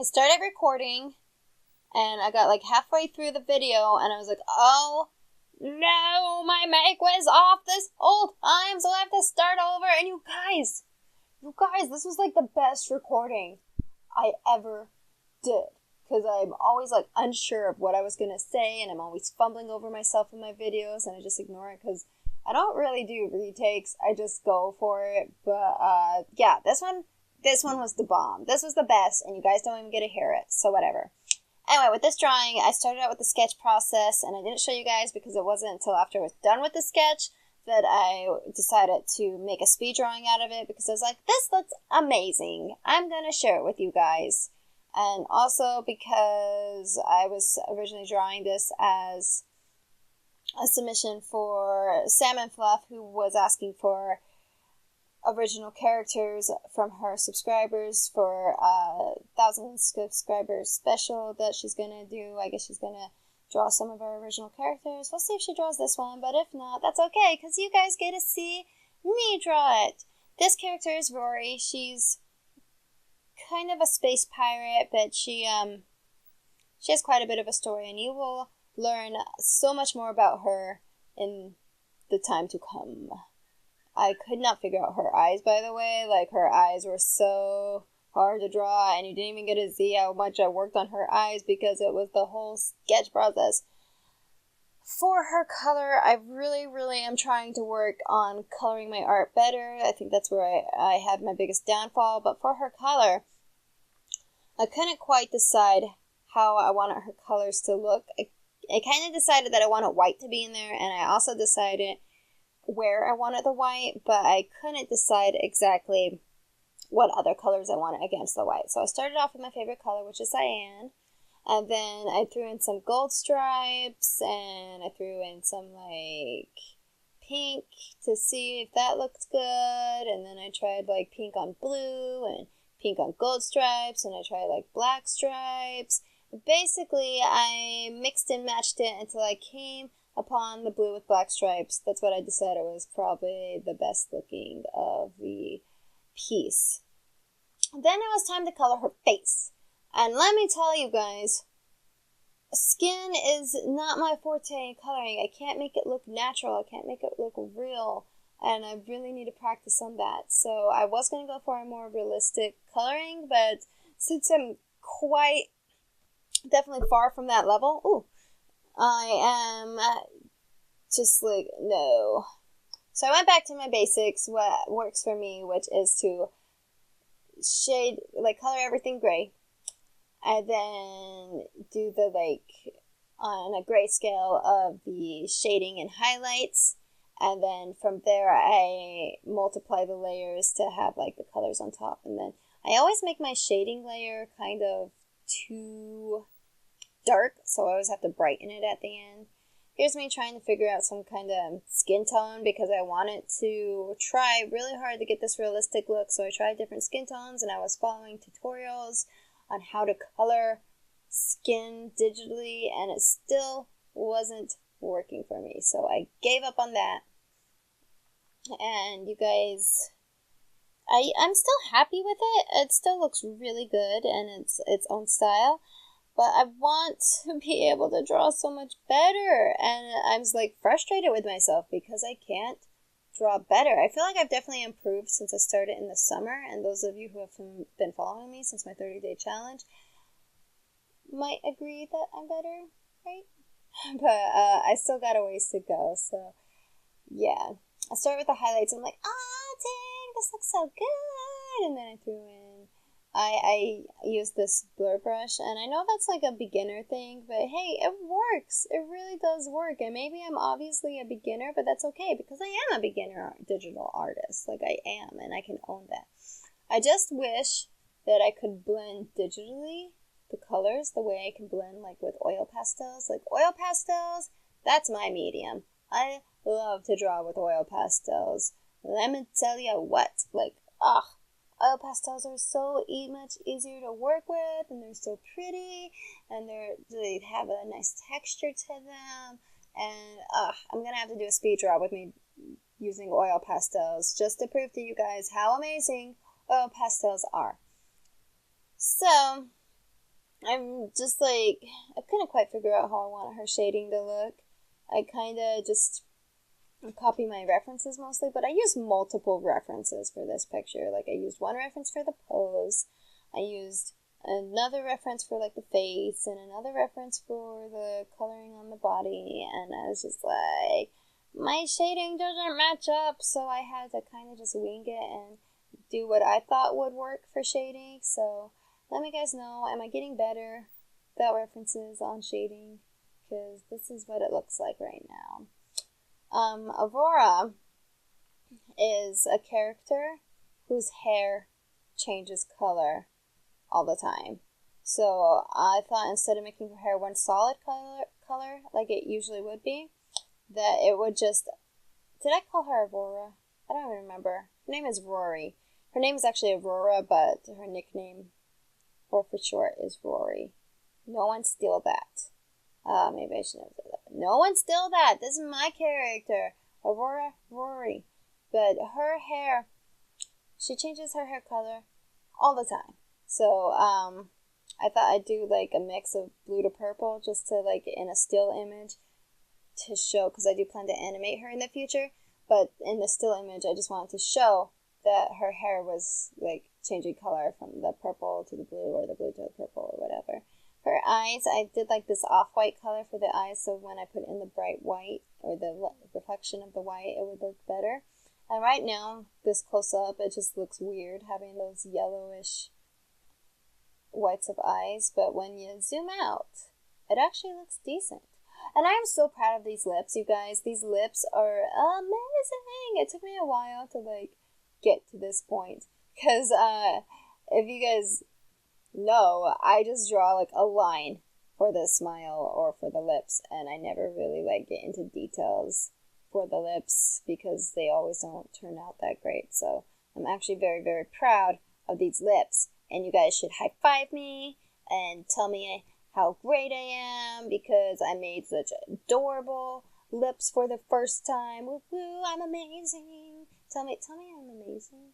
started recording, and I got like halfway through the video, and I was like, oh no, my mic was off this whole time, so I have to start over. And you guys, this was like the best recording I ever did. Because I'm always like unsure of what I was going to say, and I'm always fumbling over myself in my videos, and I just ignore it because I don't really do retakes. I just go for it. But yeah, this one was the bomb. This was the best, and you guys don't even get to hear it, so whatever. Anyway, with this drawing, I started out with the sketch process, and I didn't show you guys because it wasn't until after I was done with the sketch that I decided to make a speed drawing out of it, because I was like, this looks amazing. I'm going to share it with you guys. And also because I was originally drawing this as a submission for Salmon Fluff, who was asking for original characters from her subscribers for 1,000 subscribers special that she's going to do. I guess she's going to draw some of her original characters. We'll see if she draws this one, but if not, that's okay, because you guys get to see me draw it. This character is Rorie. She's kind of a space pirate, but she has quite a bit of a story, and you will learn so much more about her in the time to come. I could not figure out her eyes, by the way. Like, her eyes were so hard to draw, and you didn't even get to see how much I worked on her eyes because it was the whole sketch process. For her color, I really, really am trying to work on coloring my art better. I think that's where I have my biggest downfall. But for her color, I couldn't quite decide how I wanted her colors to look. I kind of decided that I wanted white to be in there, and I also decided where I wanted the white, but I couldn't decide exactly what other colors I wanted against the white. So I started off with my favorite color, which is cyan. And then I threw in some gold stripes, and I threw in some, like, pink to see if that looked good. And then I tried, like, pink on blue and pink on gold stripes, and I tried, like, black stripes. Basically, I mixed and matched it until I came upon the blue with black stripes. That's what I decided was probably the best looking of the piece. Then it was time to color her face. And let me tell you guys, skin is not my forte in coloring. I can't make it look natural. I can't make it look real. And I really need to practice on that. So I was going to go for a more realistic coloring, but since I'm quite definitely far from that level, I am just like, no. So I went back to my basics, what works for me, which is to shade, like, color everything gray. And then do the, like, on a grayscale of the shading and highlights. And then from there, I multiply the layers to have, like, the colors on top. And then I always make my shading layer kind of too dark, so I always have to brighten it at the end. Here's me trying to figure out some kind of skin tone, because I wanted to try really hard to get this realistic look. So I tried different skin tones, and I was following tutorials on how to color skin digitally, and it still wasn't working for me. So I gave up on that. And you guys, I'm still happy with it. It still looks really good, and it's its own style. But I want to be able to draw so much better. And I'm like frustrated with myself because I can't draw better. I feel like I've definitely improved since I started in the summer. And those of you who have been following me since my 30-day challenge might agree that I'm better, right? But I still got a ways to go. So yeah, I started with the highlights. I'm like, dang, this looks so good. And then I threw in, I used this blur brush, and I know that's like a beginner thing, but hey, it works. It really does work. And maybe I'm obviously a beginner, but that's okay, because I am a beginner digital artist. Like, I am, and I can own that. I just wish that I could blend digitally the colors the way I can blend, like, with oil pastels. Like, oil pastels, that's my medium. I love to draw with oil pastels. Let me tell you what, like, oil pastels are so much easier to work with, and they're so pretty, and they have a nice texture to them. And I'm gonna have to do a speed draw with me using oil pastels just to prove to you guys how amazing oil pastels are. So I'm just like, I couldn't quite figure out how I want her shading to look. I kind of just copy my references mostly, but I use multiple references for this picture. Like, I used one reference for the pose, I used another reference for like the face, and another reference for the coloring on the body, and I was just like, my shading doesn't match up, so I had to kind of just wing it and do what I thought would work for shading. So let me guys know, am I getting better without references on shading? Because this is what it looks like right now. Aurora is a character whose hair changes color all the time. So I thought instead of making her hair one solid color like it usually would be, that it would just... Did I call her Aurora? I don't even remember. Her name is Rorie. Her name is actually Aurora, but her nickname, or for short, is Rorie. No one steal that. Maybe I shouldn't have said that. No one steal that. This is my character, Aurora Rorie. But her hair, she changes her hair color all the time. So, I thought I'd do like a mix of blue to purple just to like in a still image to show, because I do plan to animate her in the future. But in the still image, I just wanted to show that her hair was like changing color from the purple to the blue, or the blue to the purple, or whatever. Her eyes, I did like this off-white color for the eyes, so when I put in the bright white, or the reflection of the white, it would look better. And right now, this close-up, it just looks weird having those yellowish whites of eyes, but when you zoom out, it actually looks decent. And I am so proud of these lips, you guys. These lips are amazing. It took me a while to like get to this point, because if you guys know, I just draw like a line for the smile or for the lips, and I never really like get into details for the lips because they always don't turn out that great. So I'm actually very, very proud of these lips, and you guys should high five me and tell me how great I am because I made such adorable lips for the first time. Woo woo, I'm amazing. Tell me I'm amazing.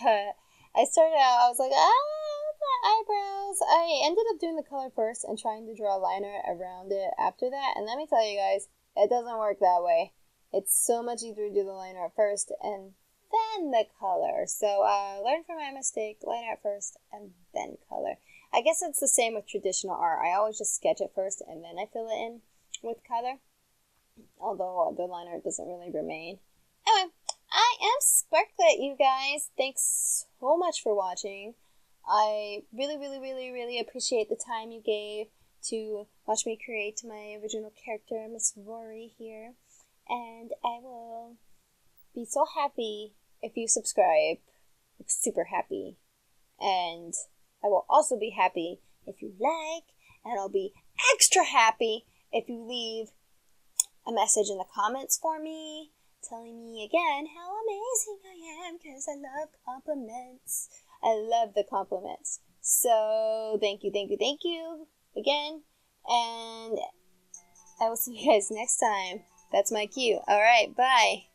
But I started out, I was like, my eyebrows. I ended up doing the color first and trying to draw a liner around it after that. And let me tell you guys, it doesn't work that way. It's so much easier to do the liner at first and then the color. So learn from my mistake, liner at first and then color. I guess it's the same with traditional art. I always just sketch it first and then I fill it in with color. Although the liner doesn't really remain. Anyway, I am Sparklet, you guys. Thanks so much for watching. I really, really, really, really appreciate the time you gave to watch me create my original character, Miss Rorie here. And I will be so happy if you subscribe. Like, super happy. And I will also be happy if you like. And I'll be extra happy if you leave a message in the comments for me, telling me again how amazing I am, because I love compliments. I love the compliments. So thank you again, and I will see you guys next time. That's my cue. All right, bye.